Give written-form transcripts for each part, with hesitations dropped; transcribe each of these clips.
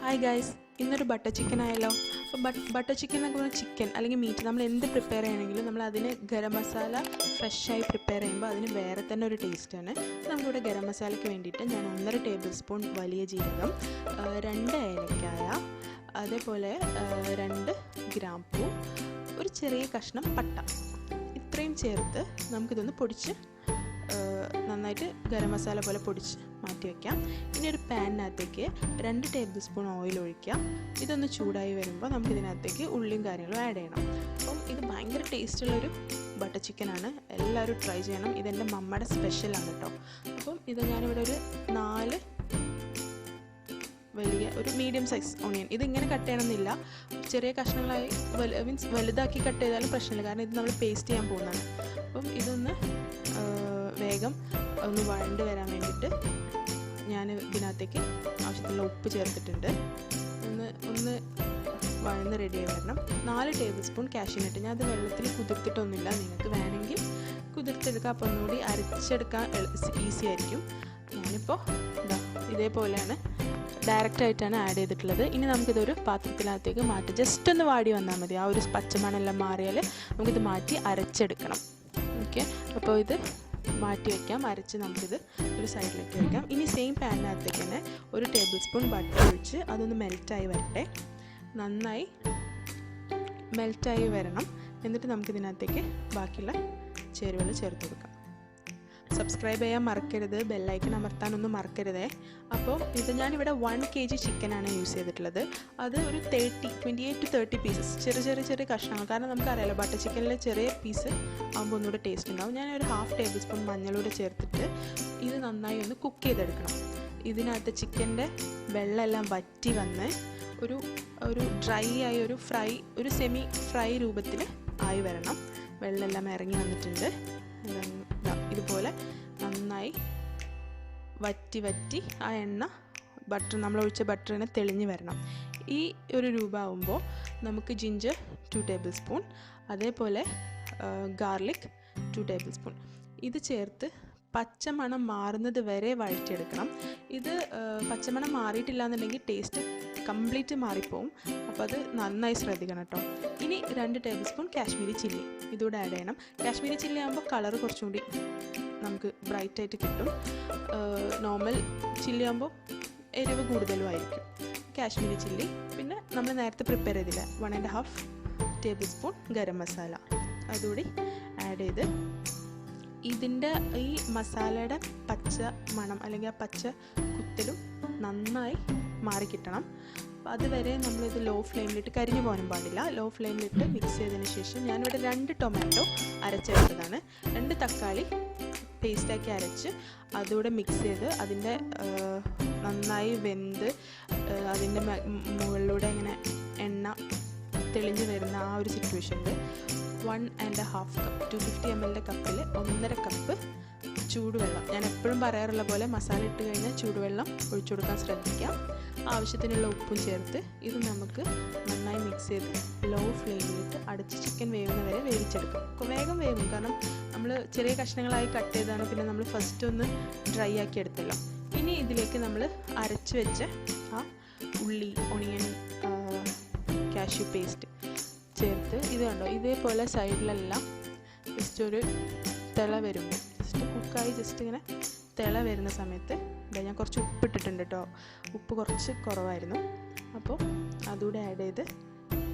Hi guys, ഇന്നൊരു butter chicken ആയല്ലോ. അപ്പോൾ ബട്ടർ ചിക്കൻ എന്നൊക്കെ പറഞ്ഞാൽ ചിക്കൻ അല്ലെങ്കിൽ മീറ്റ് നമ്മൾ എന്ത് പ്രിപ്പയർ ചെയ്യണമെങ്കിലും നമ്മൾ അതിന് ഗരം മസാല ഫ്രഷായി പ്രിപ്പയർ ചെയ്യുമ്പോൾ അതിന് വേറെ തന്നെ ഒരു ടേസ്റ്റാണ്. നമുക്കിവിടെ ഗരം മസാലയ്ക്ക് വേണ്ടിയിട്ട് ഞാൻ 1.5 ടേബിൾ സ്പൂൺ വലിയ ജീരകം, 2 ഏലക്കായ, അതേപോലെ 2 ഗ്രാമ്പൂ, ഒരു ചെറിയ കഷ്ണം പട്ട, ഇത്രയും ചേർത്ത് നമുക്കിതൊന്ന് പൊടിച്ച് നന്നായിട്ട് ഗരം മസാല പോലെ പൊടിച്ച് മാറ്റി വയ്ക്കാം. ഇനി ഒരു പാനിനകത്തേക്ക് 2 ടേബിൾ സ്പൂൺ ഓയിൽ ഒഴിക്കാം. ഇതൊന്ന് ചൂടായി വരുമ്പോൾ നമുക്കിതിനകത്തേക്ക് ഉള്ളിയും കാര്യങ്ങളും ആഡ് ചെയ്യണം. അപ്പം ഇത് ഭയങ്കര ടേസ്റ്റുള്ളൊരു ബട്ടർ ചിക്കനാണ്, എല്ലാവരും ട്രൈ ചെയ്യണം. ഇതെൻ്റെ മമ്മയുടെ സ്പെഷ്യലാണ് കേട്ടോ. അപ്പം ഇത് ഞാനിവിടെ ഒരു 4 വലിയ ഒരു മീഡിയം സൈസ് ഓണിയൻ, ഇതിങ്ങനെ കട്ട് ചെയ്യണമെന്നില്ല, ചെറിയ കഷ്ണങ്ങളായി മീൻസ് വലുതാക്കി കട്ട് ചെയ്താലും പ്രശ്നമില്ല, കാരണം ഇത് നമ്മൾ പേസ്റ്റ് ചെയ്യാൻ പോകുന്നതാണ്. അപ്പം ഇതൊന്ന് വേഗം ഒന്ന് വഴണ്ട് വരാൻ വേണ്ടിയിട്ട് ഞാൻ ഇതിനകത്തേക്ക് ആവശ്യത്തിനുള്ള ഉപ്പ് ചേർത്തിട്ടുണ്ട്. ഒന്ന് വഴന്ന് റെഡിയായി വരണം. 4 ടേബിൾ സ്പൂൺ കാഷ്യൂനട്ട്, ഞാൻ അത് വെള്ളത്തിൽ കുതിർത്തിട്ടൊന്നുമില്ല, നിങ്ങൾക്ക് വേണമെങ്കിൽ കുതിർത്തെടുക്കാം, അപ്പോൾ ഒന്നുകൂടി അരച്ചെടുക്കാൻ ഈസി ആയിരിക്കും. ഞാനിപ്പോൾ ഇതേപോലെയാണ് ഡയറക്റ്റായിട്ടാണ് ആഡ് ചെയ്തിട്ടുള്ളത്. ഇനി നമുക്കിതൊരു പാത്രത്തിനകത്തേക്ക് മാറ്റി ജസ്റ്റ് ഒന്ന് വാടി വന്നാൽ മതി. ആ ഒരു പച്ചമണെല്ലാം മാറിയാൽ നമുക്കിത് മാറ്റി അരച്ചെടുക്കണം. ഓക്കെ, അപ്പോൾ ഇത് മാറ്റി വയ്ക്കാം. അരച്ച് നമുക്കിത് ഒരു സൈഡിലേക്ക് വയ്ക്കാം. ഇനി സെയിം പാനിനകത്തേക്ക് തന്നെ 1 ടേബിൾ സ്പൂൺ ബട്ടർ ഒഴിച്ച് അതൊന്ന് മെൽറ്റായി വരട്ടെ. നന്നായി മെൽറ്റായി വരണം. എന്നിട്ട് നമുക്കിതിനകത്തേക്ക് ബാക്കിയുള്ള ചേരുവകൾ ചേർത്ത് കൊടുക്കാം. സബ്സ്ക്രൈബ് ചെയ്യാൻ മറക്കരുത്, ബെല്ലൈക്കൺ അമർത്താനൊന്നും മറക്കരുതേ. അപ്പോൾ ഇത് ഞാനിവിടെ 1 kg ചിക്കനാണ് യൂസ് ചെയ്തിട്ടുള്ളത്. അത് ഒരു 28 to 30 പീസസ്, ചെറിയ കഷ്ണങ്ങൾ, കാരണം നമുക്കറിയാലോ ബട്ടർ ചിക്കനിൽ ചെറിയ പീസ് ആകുമ്പോൾ ഒന്നുകൂടെ ടേസ്റ്റ് ഉണ്ടാവും. ഞാനൊരു 1/2 ടേബിൾ സ്പൂൺ മഞ്ഞളൂടെ ചേർത്തിട്ട് ഇത് നന്നായി ഒന്ന് കുക്ക് ചെയ്തെടുക്കണം. ഇതിനകത്ത് ചിക്കൻ്റെ വെള്ളമെല്ലാം വറ്റി വന്ന് ഒരു ഡ്രൈ ആയി ഒരു സെമി ഫ്രൈ രൂപത്തിൽ ആയി വരണം. വെള്ളമെല്ലാം ഇറങ്ങി വന്നിട്ടുണ്ട്. ഇതുപോലെ നന്നായി വറ്റി ആ എണ്ണ നമ്മൾ ഒഴിച്ച ബട്ടറിനെ തെളിഞ്ഞ് വരണം. ഈ ഒരു രൂപമാകുമ്പോൾ നമുക്ക് ജിഞ്ചർ 2 ടേബിൾ സ്പൂൺ, അതേപോലെ ഗാർലിക് 2 ടേബിൾ സ്പൂൺ ഇത് ചേർത്ത് പച്ചമണം മാറുന്നത് വരെ വഴറ്റിയെടുക്കണം. ഇത് പച്ചമണം മാറിയിട്ടില്ല എന്നുണ്ടെങ്കിൽ ടേസ്റ്റ് കംപ്ലീറ്റ് മാറിപ്പോവും. അപ്പോൾ അത് നന്നായി ശ്രദ്ധിക്കണം കേട്ടോ. ഇനി 2 ടേബിൾ സ്പൂൺ കാശ്മീരി ചില്ലി ഇതുകൂടെ ആഡ് ചെയ്യണം. കാശ്മീരി ചില്ലി ആകുമ്പോൾ കളർ കുറച്ചും കൂടി നമുക്ക് ബ്രൈറ്റായിട്ട് കിട്ടും. നോർമൽ ചില്ലി ആകുമ്പോൾ എരിവ് കൂടുതലുമായിരിക്കും. കാശ്മീരി ചില്ലി, പിന്നെ നമ്മൾ നേരത്തെ പ്രിപ്പയർ ചെയ്തില്ല 1.5 ടേബിൾ സ്പൂൺ ഗരം മസാല അതുകൂടി ആഡ് ചെയ്ത് ഈ മസാലയുടെ പച്ച മണം അല്ലെങ്കിൽ ആ പച്ച കുത്തലും നന്നായി മാറിക്കിട്ടണം. അപ്പോൾ അതുവരെ നമ്മളിത് ലോ ഫ്ലെയിമിലിട്ട് കരിഞ്ഞു പോകാനും പാടില്ല. ലോ ഫ്ലെയിമിലിട്ട് മിക്സ് ചെയ്തതിന് ശേഷം ഞാനിവിടെ 2 ടൊമാറ്റോ അരച്ചെടുത്തതാണ്, 2 തക്കാളി പേസ്റ്റാക്കി അരച്ച് അതുകൂടെ മിക്സ് ചെയ്ത് അതിൻ്റെ നന്നായി വെന്ത് അതിൻ്റെ മുകളിലൂടെ ഇങ്ങനെ എണ്ണ തെളിഞ്ഞ് വരുന്ന ആ ഒരു സിറ്റുവേഷനിൽ 1.5 കപ്പ് 250 ml കപ്പിൽ 1.5 കപ്പ് ചൂടുവെള്ളം, ഞാൻ എപ്പോഴും പറയാറുള്ള പോലെ മസാല ഇട്ട് കഴിഞ്ഞാൽ ചൂടുവെള്ളം ഒഴിച്ചു കൊടുക്കാൻ ശ്രദ്ധിക്കാം. ആവശ്യത്തിനുള്ള ഉപ്പും ചേർത്ത് ഇത് നമുക്ക് നന്നായി മിക്സ് ചെയ്ത് ലോ ഫ്ലെയിമിലിട്ട് അടച്ച് ചിക്കൻ വേവുന്ന വരെ വേവിച്ചെടുക്കാം. വേഗം വേവും, കാരണം നമ്മൾ ചെറിയ കഷ്ണങ്ങളായി കട്ട് ചെയ്താണ്, പിന്നെ നമ്മൾ ഫസ്റ്റ് ഒന്ന് ഡ്രൈ ആക്കി എടുത്തല്ലോ. ഇനി ഇതിലേക്ക് നമ്മൾ അരച്ച് വെച്ച ആ ഉള്ളി, ഒണിയൻ, കാഷ്യൂ പേസ്റ്റ് ചേർത്ത് ഇത് കണ്ടോ ഇതേപോലെ സൈഡിലെല്ലാം ജസ്റ്റ് ഒരു തിള വരുമ്പോൾ ജസ്റ്റ് കുക്കായി ജസ്റ്റ് ഇങ്ങനെ തിള വരുന്ന സമയത്ത് ഞാൻ കുറച്ച് ഉപ്പിട്ടിട്ടുണ്ട് കേട്ടോ. ഉപ്പ് കുറച്ച് കുറവായിരുന്നു, അപ്പോൾ അതുകൂടെ ആഡ് ചെയ്ത്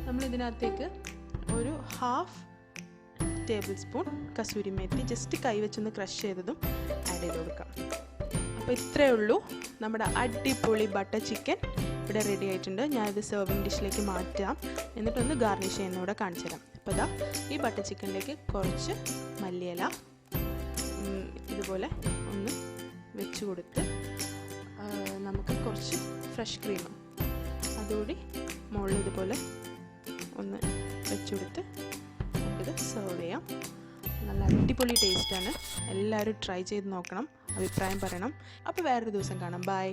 നമ്മളിതിനകത്തേക്ക് ഒരു 1/2 tablespoon kasuri methi just കൈവച്ചൊന്ന് ക്രഷ് ചെയ്തതും ആഡ് ചെയ്ത് കൊടുക്കാം. അപ്പോൾ ഇത്രയേ ഉള്ളൂ, നമ്മുടെ അടിപൊളി ബട്ടർ ചിക്കൻ ഇവിടെ റെഡി ആയിട്ടുണ്ട്. ഞാനിത് സെർവിങ് ഡിഷിലേക്ക് മാറ്റാം, എന്നിട്ടൊന്ന് ഗാർണിഷ് ചെയ്യുന്നതോടെ കാണിച്ചു തരാം. അപ്പോൾ ഈ ബട്ടർ ചിക്കനിലേക്ക് കുറച്ച് മല്ലിയില ഇതുപോലെ ഒന്ന് വെച്ച് കൊടുത്ത് നമുക്ക് കുറച്ച് ഫ്രഷ് ക്രീം അതുകൂടി മുകളിൽ ഇതുപോലെ ഒന്ന് വെച്ച് കൊടുത്ത് നമുക്കിത് സെർവ് ചെയ്യാം. നല്ല അടിപൊളി ടേസ്റ്റാണ്, എല്ലാവരും ട്രൈ ചെയ്ത് നോക്കണം, അഭിപ്രായം പറയണം. അപ്പോൾ വേറൊരു ദിവസം കാണാം. ബൈ.